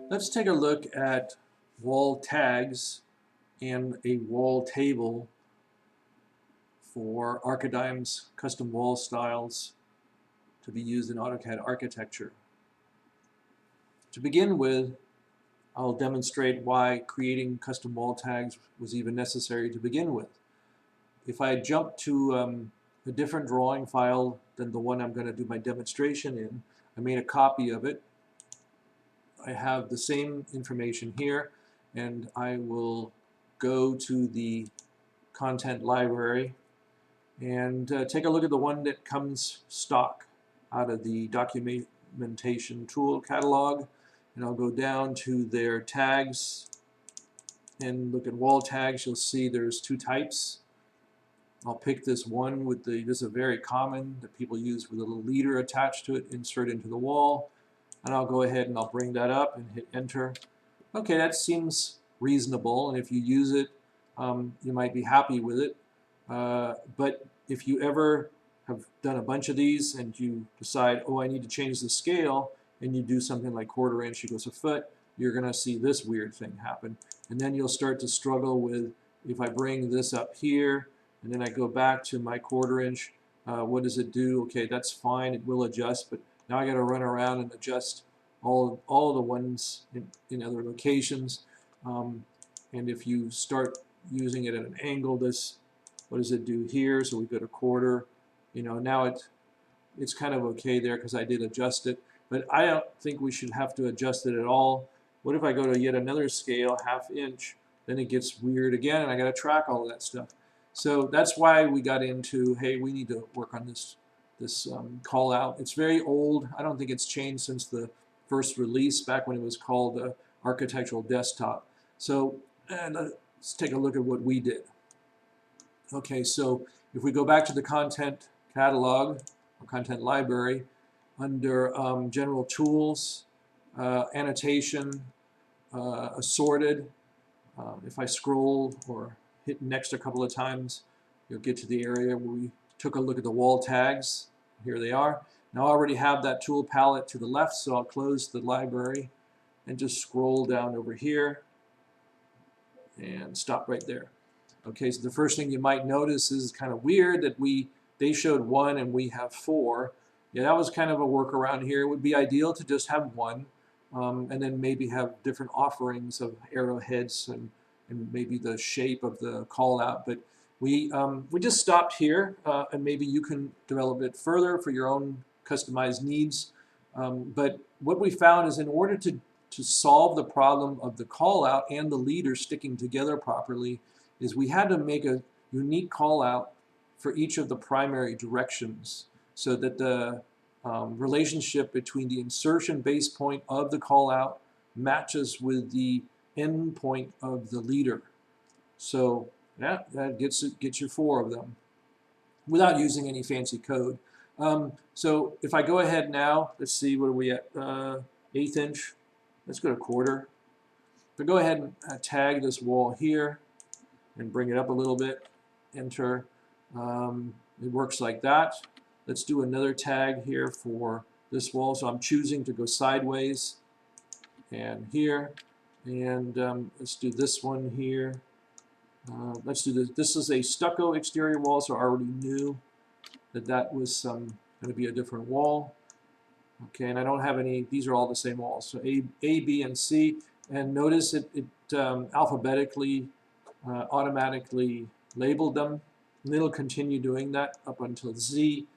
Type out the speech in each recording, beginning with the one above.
Let's take a look at wall tags and a wall table for ARCHIdigm's custom wall styles to be used in AutoCAD Architecture. To begin with, I'll demonstrate why creating custom wall tags was even necessary to begin with. If I jump to a different drawing file than the one I'm going to do my demonstration in, I made a copy of it. I have the same information here, and I will go to the content library and take a look at the one that comes stock out of the documentation tool catalog, and I'll go down to their tags and look at wall tags. You'll see there's two types. I'll pick this one with this is a very common that people use with a little leader attached to it, insert into the wall. And I'll go ahead and I'll bring that up and hit enter. Okay, that seems reasonable, and if you use it, you might be happy with it. But if you ever have done a bunch of these and you decide, oh, I need to change the scale, and you do something like 1/4 inch equals a foot, you're going to see this weird thing happen. And then you'll start to struggle with, if I bring this up here, and then I go back to my 1/4 inch, what does it do? Okay, that's fine, it will adjust, but now I got to run around and adjust all the ones in other locations. And if you start using it at an angle, what does it do here? So we go to 1/4. You know, now it's kind of okay there because I did adjust it. But I don't think we should have to adjust it at all. What if I go to yet another scale, 1/2 inch? Then it gets weird again, and I got to track all of that stuff. So that's why we got into, hey, we need to work on this call out. It's very old. I don't think it's changed since the first release back when it was called Architectural Desktop. So let's take a look at what we did. Okay, so if we go back to the content catalog or content library, under general tools, annotation, assorted, if I scroll or hit next a couple of times, you'll get to the area where we took a look at the wall tags. Here they are. Now I already have that tool palette to the left, so I'll close the library and just scroll down over here and stop right there. Okay, so the first thing you might notice is kind of weird that they showed 1 and we have 4. Yeah, that was kind of a workaround here. It would be ideal to just have 1 and then maybe have different offerings of arrowheads and maybe the shape of the call out. But we just stopped here, and maybe you can develop it further for your own customized needs. But what we found is in order to solve the problem of the call out and the leader sticking together properly, is we had to make a unique call out for each of the primary directions so that the relationship between the insertion base point of the call out matches with the end point of the leader. So yeah, that gets you 4 of them without using any fancy code. So if I go ahead now, let's see, what are we at? 1/8 inch. Let's go to 1/4. So go ahead and tag this wall here and bring it up a little bit. Enter. It works like that. Let's do another tag here for this wall. So I'm choosing to go sideways and here. And let's do this one here. Let's do this. This is a stucco exterior wall, so I already knew that was going to be a different wall. Okay, and I don't have any, these are all the same walls. So A, B, and C. And notice it alphabetically, automatically labeled them. And it'll continue doing that up until Z.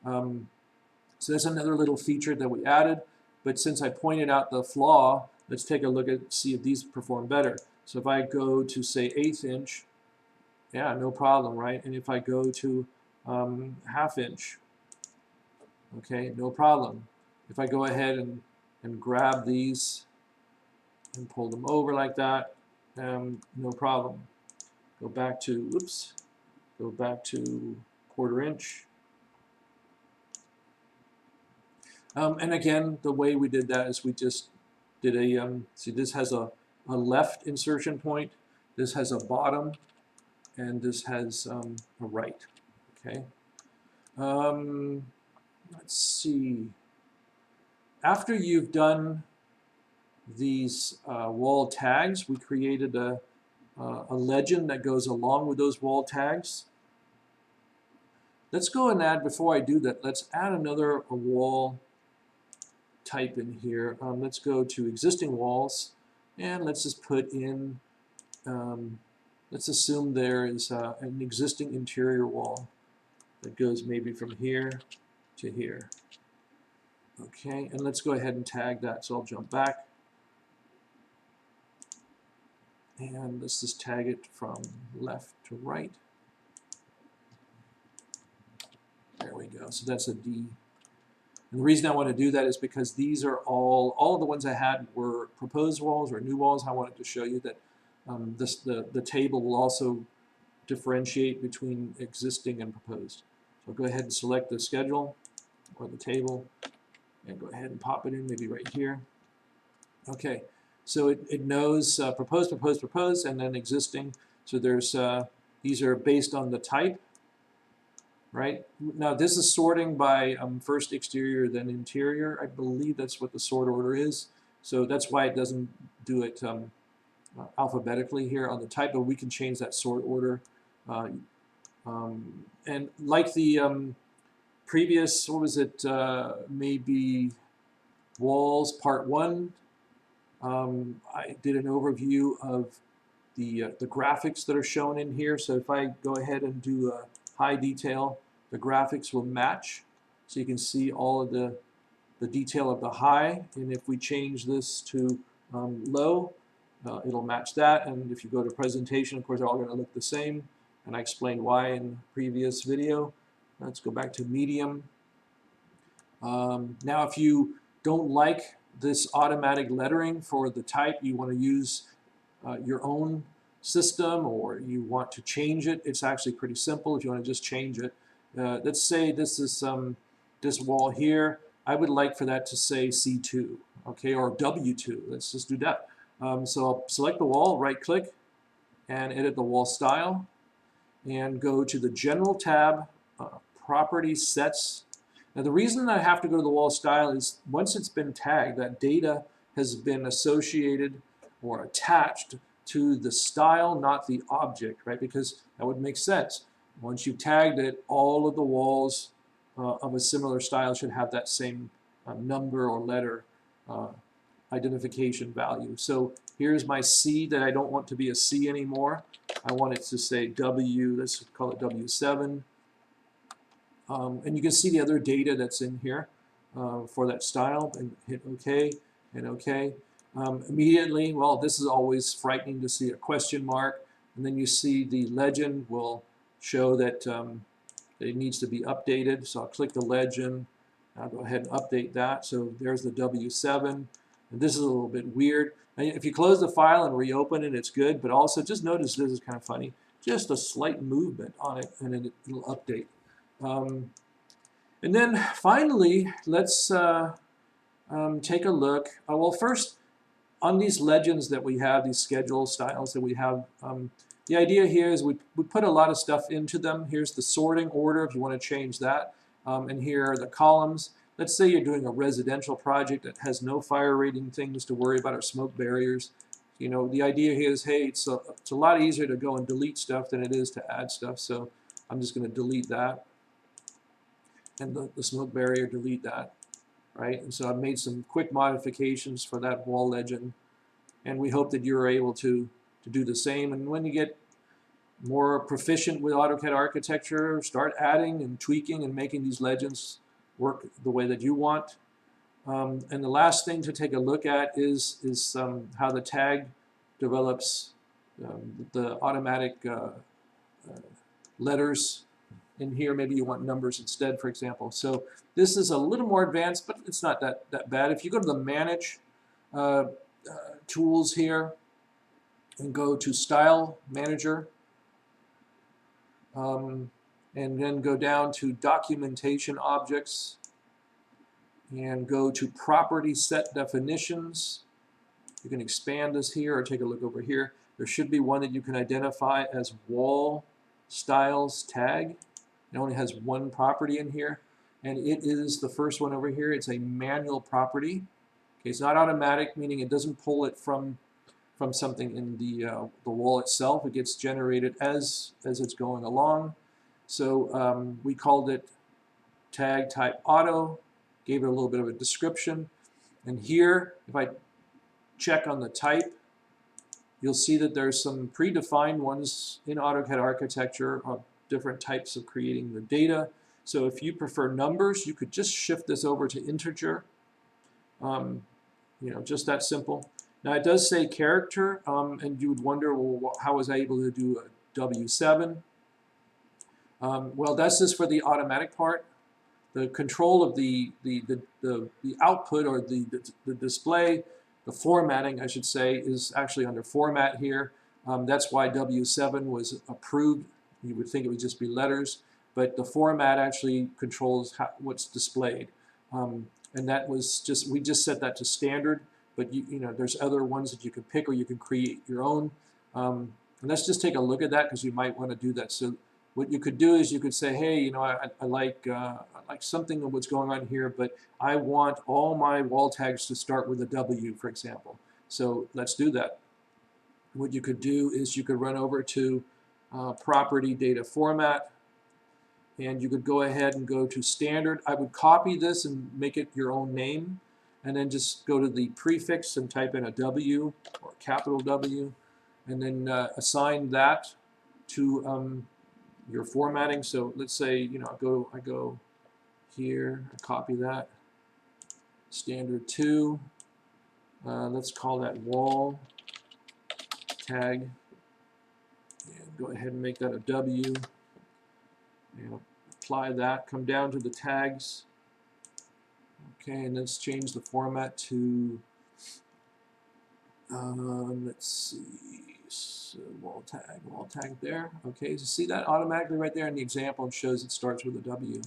So that's another little feature that we added. But since I pointed out the flaw, let's take a look at see if these perform better. So if I go to say 1/8 inch, yeah, no problem, right? And if I go to 1/2 inch, okay, no problem. If I go ahead and grab these and pull them over like that, no problem. Go back to, oops, go back to 1/4 inch. And again, the way we did that is we just did a, see this has a left insertion point, this has a bottom, and this has a right, okay? Let's see. After you've done these wall tags. We created a legend that goes along with those wall tags. Let's go and add, before I do that, let's add another wall type in here. Let's go to existing walls, and let's just put in, let's assume there is an existing interior wall that goes maybe from here to here. Okay, and let's go ahead and tag that. So I'll jump back, and let's just tag it from left to right. There we go. So that's a D. And the reason I want to do that is because these are all of the ones I had were proposed walls or new walls. I wanted to show you that the table will also differentiate between existing and proposed. So I'll go ahead and select the schedule or the table and go ahead and pop it in, maybe right here. Okay, so it knows proposed, proposed, proposed, and then existing. So there's these are based on the type. Right? Now this is sorting by first exterior, then interior. I believe that's what the sort order is. So that's why it doesn't do it alphabetically here on the type, but we can change that sort order. And like the previous, what was it, maybe walls part 1, I did an overview of the graphics that are shown in here. So if I go ahead and do a high detail, the graphics will match, so you can see all of the detail of the high. And if we change this to low, it'll match that. And if you go to presentation, of course, they're all going to look the same. And I explained why in the previous video. Let's go back to medium. Now, if you don't like this automatic lettering for the type, you want to use your own system, or you want to change it, it's actually pretty simple if you want to just change it. Let's say this is this wall here. I would like for that to say C2, okay, or W2. Let's just do that. So I'll select the wall, right-click, and edit the wall style, and go to the General tab, Property Sets. Now the reason I have to go to the wall style is once it's been tagged, that data has been associated or attached to the style, not the object, right? Because that would make sense. Once you've tagged it, all of the walls of a similar style should have that same number or letter identification value. So here's my C that I don't want to be a C anymore. I want it to say W, let's call it W7. And you can see the other data that's in here for that style, and hit OK and OK. Immediately, well, this is always frightening to see a question mark, and then you see the legend will show that it needs to be updated. So I'll click the legend, I'll go ahead and update that. So there's the W7, and this is a little bit weird. And if you close the file and reopen it, it's good, but also just notice this is kind of funny. Just a slight movement on it, and then it'll update. And then finally, let's take a look. Well, first, on these legends that we have, these schedule styles that we have, the idea here is we put a lot of stuff into them. Here's the sorting order if you want to change that. And here are the columns. Let's say you're doing a residential project that has no fire rating things to worry about or smoke barriers. You know, the idea here is, hey, it's a lot easier to go and delete stuff than it is to add stuff. So I'm just going to delete that. And the smoke barrier, delete that. Right? And so I've made some quick modifications for that wall legend. And we hope that you're able to do the same. And when you get more proficient with AutoCAD Architecture, start adding and tweaking and making these legends work the way that you want. And the last thing to take a look at is how the tag develops the automatic letters in here. Maybe you want numbers instead, for example. So this is a little more advanced, but it's not that bad. If you go to the Manage tools here and go to Style Manager, and then go down to Documentation Objects and go to Property Set Definitions. You can expand this here or take a look over here. There should be one that you can identify as Wall Styles Tag. It only has one property in here, and it is the first one over here. It's a manual property. Okay, it's not automatic, meaning it doesn't pull it from something in the wall itself. It gets generated as it's going along. So we called it tag type auto, gave it a little bit of a description. And here, if I check on the type, you'll see that there's some predefined ones in AutoCAD Architecture of different types of creating the data. So if you prefer numbers, you could just shift this over to integer. Just that simple. Now it does say character, and you would wonder, well, how was I able to do a W7? Well, that's just for the automatic part. The control of the output or the display, the formatting, I should say, is actually under format here. That's why W7 was approved. You would think it would just be letters, but the format actually controls what's displayed. And that was just, we just set that to standard, but there's other ones that you can pick, or you can create your own. And let's just take a look at that, because you might want to do that. So what you could do is you could say, hey, I like something of what's going on here, but I want all my wall tags to start with a W, for example. So let's do that. What you could do is you could run over to property data format, and you could go ahead and go to standard. I would copy this and make it your own name, and then just go to the prefix and type in a W or capital W, and then assign that to your formatting. So let's say I go here, I copy that, standard 2. Let's call that wall tag, and go ahead and make that a W. And apply that, come down to the tags. Okay, and let's change the format to, let's see, so wall tag there. Okay, so see that automatically right there in the example, it shows it starts with a W.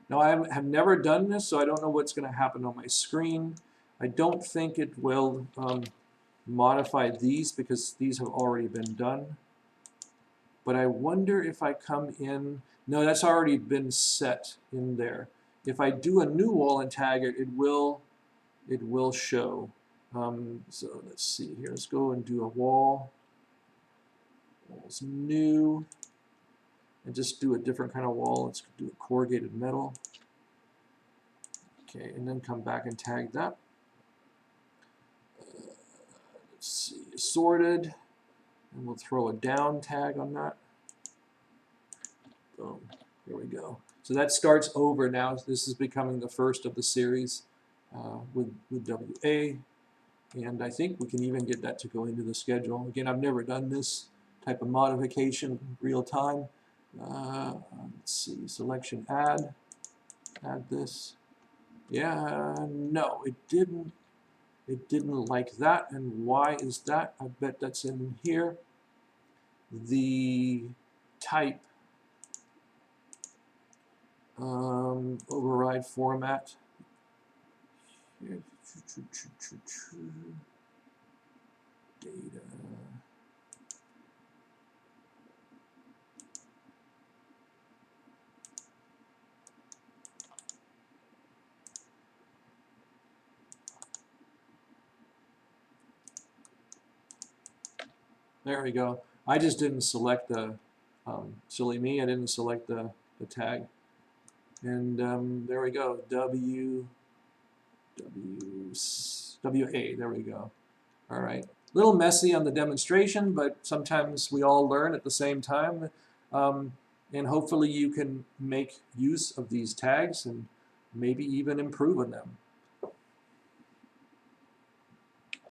Now I have never done this, so I don't know what's going to happen on my screen. I don't think it will modify these, because these have already been done. But I wonder if I come in, no, that's already been set in there. If I do a new wall and tag it, it will show. So let's see here. Let's go and do a wall. Wall's new, and just do a different kind of wall. Let's do a corrugated metal. Okay, and then come back and tag that. Let's see, sorted. And we'll throw a down tag on that. Boom. Here we go. So that starts over now. This is becoming the first of the series with WA. And I think we can even get that to go into the schedule. Again, I've never done this type of modification in real time. Let's see, selection add this. Yeah, no, it didn't. It didn't like that. And why is that? I bet that's in here. The type override format. Here. Data. There we go. I just didn't select the, silly me, I didn't select the tag. And there we go, WA, there we go. All right, a little messy on the demonstration, but sometimes we all learn at the same time. And hopefully you can make use of these tags and maybe even improve on them.